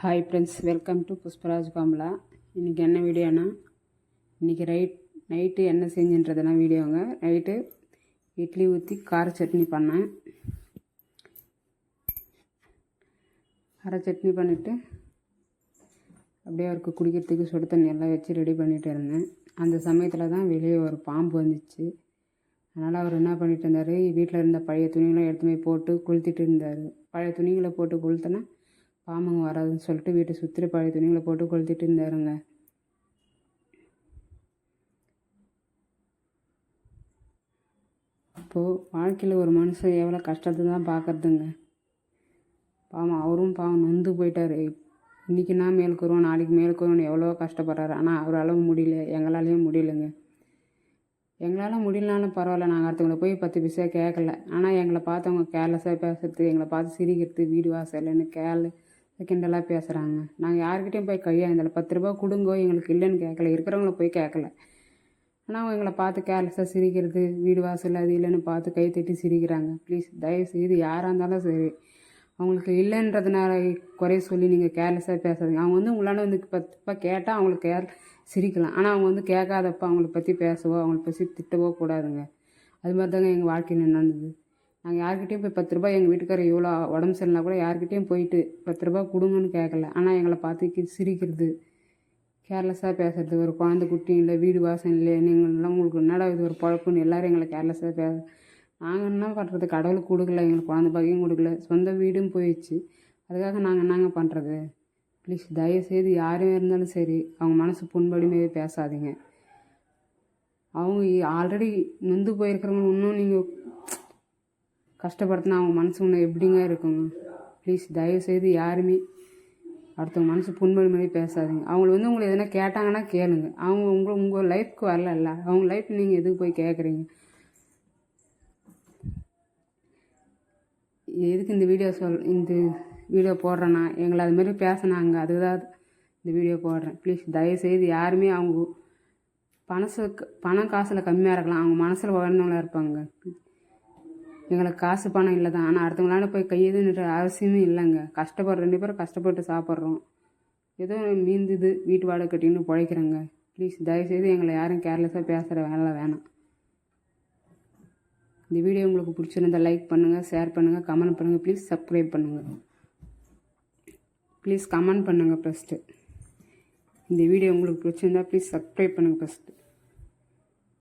Hi friends, welcome to Pushparaj Kamla. இன்றைக்கி என்ன வீடியோனா, இன்றைக்கி நைட்டு என்ன செஞ்சுன்றதுனா வீடியோங்க. நைட்டு இட்லி ஊற்றி கார சட்னி பண்ணேன். கார சட்னி பண்ணிவிட்டு அப்படியே அவருக்கு குடிக்கிறதுக்கு சுடு தண்ணி எல்லாம் வச்சு ரெடி பண்ணிகிட்டு இருந்தேன். அந்த சமயத்தில் தான் வெளியே ஒரு பாம்பு வந்துச்சு. அதனால் அவர் என்ன பண்ணிட்டு இருந்தார், வீட்டில் இருந்த பழைய துணிகளை எடுத்து போய் போட்டு கொளுத்திட்டு இருந்தார். பழைய துணிகளை போட்டு கொளுத்தினா பாம்புங்க வராதுன்னு சொல்லிட்டு வீட்டை சுற்றி பழைய துணிகளை போட்டு கொளுத்திட்டு இருந்தாருங்க. இப்போது வாழ்க்கையில் ஒரு மனுஷன் எவ்வளோ கஷ்டத்தை தான் பார்க்குறதுங்க. அவரும் நொந்து போயிட்டார். இன்றைக்கி நான் மேலுக்கு வருவோம், நாளைக்கு மேலுக்கு வருவோன்னு எவ்வளோ கஷ்டப்படுறாரு. ஆனால் அவரால் முடியல, எங்களாலேயும் முடியலைங்க. எங்களால் முடியலனாலும் பரவாயில்ல, நாங்கள் அடுத்தவங்களை போய் 10 பைசா கேட்கல. ஆனால் எங்களை பார்த்தவங்க கேர்லெஸ்ஸாக பேசுறது, எங்களை பார்த்து சிரிக்கிறது, வீடு வாசல்னு கிண்டலாக பேசுகிறாங்க. நாங்கள் யார்கிட்டையும் போய் கையாந்தல 10 ரூபா கொடுங்கோ எங்களுக்கு இல்லைன்னு கேட்கல, இருக்கிறவங்கள போய் கேட்கல. ஆனால் அவங்க எங்களை பார்த்து கேர்லெஸ்ஸாக சிரிக்கிறது, வீடு வாசல் அது இல்லைன்னு பார்த்து கை தட்டி சிரிக்கிறாங்க. ப்ளீஸ் தயவுசெய்து யாராக இருந்தாலும் சரி, அவங்களுக்கு இல்லைன்றதுனால குறைய சொல்லி நீங்கள் கேர்லெஸ்ஸாக பேசாதீங்க. அவங்க உங்களால் 10 ரூபா கேட்டால் அவங்களுக்கு சிரிக்கலாம். ஆனால் அவங்க கேட்காதப்ப அவங்கள பற்றி பேசவோ அவங்கள பற்றி திட்டவோ கூடாதுங்க. அது மாதிரி தாங்க எங்கள் வாழ்க்கையில் நடந்தது. நாங்கள் யார்கிட்டையும் போய் 10 ரூபா, எங்கள் வீட்டுக்காரர் இவ்வளோ உடம்பு சரியில்லைனா கூட யார்கிட்டையும் போயிட்டு 10 ரூபா கொடுங்கன்னு கேட்கல. ஆனால் எங்களை பார்த்து சிரிக்கிறது, கேர்லெஸ்ஸாக பேசுறது, ஒரு குழந்தை குட்டி இல்லை, வீடு வாசம் இல்லை, நீங்கள்லாம் உங்களுக்கு என்னடா இது ஒரு பழப்புன்னு எல்லோரும் எங்களை கேர்லெஸ்ஸாக நாங்கள் என்ன பண்ணுறது, கடவுளுக்கு கொடுக்கல, எங்களுக்கு குழந்தை பாக்கியும் கொடுக்கல, சொந்த வீடும் போயிடுச்சு. அதுக்காக நாங்கள் என்னங்க பண்ணுறது? ப்ளீஸ் தயவுசெய்து யாரும் இருந்தாலும் சரி, அவங்க மனசு புண்படிமே பேசாதீங்க. அவங்க ஆல்ரெடி நொந்து போயிருக்கிறவங்க இன்னும் நீங்கள் கஷ்டப்படுத்தினா அவங்க மனசு இன்னும் எப்படிங்க இருக்குங்க? ப்ளீஸ் தயவுசெய்து யாருமே அடுத்தவங்க மனசு புண்படி மாதிரி பேசாதீங்க. அவங்கள உங்களை எதனா கேட்டாங்கன்னா கேளுங்க. அவங்க உங்கள் லைஃப்க்கு வரல, அவங்க லைஃப் நீங்கள் எதுக்கு போய் கேட்குறீங்க? எதுக்கு இந்த வீடியோ போடுறேன்னா, எங்களை அதுமாரி பேசினாங்க, அதுதான் இந்த வீடியோ போடுறேன். ப்ளீஸ் தயவுசெய்து யாருமே அவங்க பணம் காசில் கம்மியாக இருக்கலாம், அவங்க மனசில் உயர்ந்தவங்களாக இருப்பாங்க. எங்களுக்கு காசு பணம் இல்லை தான், ஆனால் அடுத்தவங்களால போய் கையெழுதுன்ற அவசியமே இல்லைங்க. கஷ்டப்படுற 2 பேரும் கஷ்டப்பட்டு சாப்பிட்றோம், ஏதோ மீந்துது, வீட்டு வாடகை கட்டின்னு பிழைக்கிறேங்க. ப்ளீஸ் தயவுசெய்து எங்களை யாரும் கேர்லெஸ்ஸாக பேசுகிற வேலை வேணாம். இந்த வீடியோ உங்களுக்கு பிடிச்சிருந்தால் லைக் பண்ணுங்கள், ஷேர் பண்ணுங்கள், கமெண்ட் பண்ணுங்கள். ப்ளீஸ் சப்ஸ்கிரைப் பண்ணுங்கள். ப்ளீஸ் கமெண்ட் பண்ணுங்கள் ஃபஸ்ட்டு. இந்த வீடியோ உங்களுக்கு பிடிச்சிருந்தா ப்ளீஸ் சப்ஸ்கிரைப் பண்ணுங்கள் ஃபஸ்ட்டு.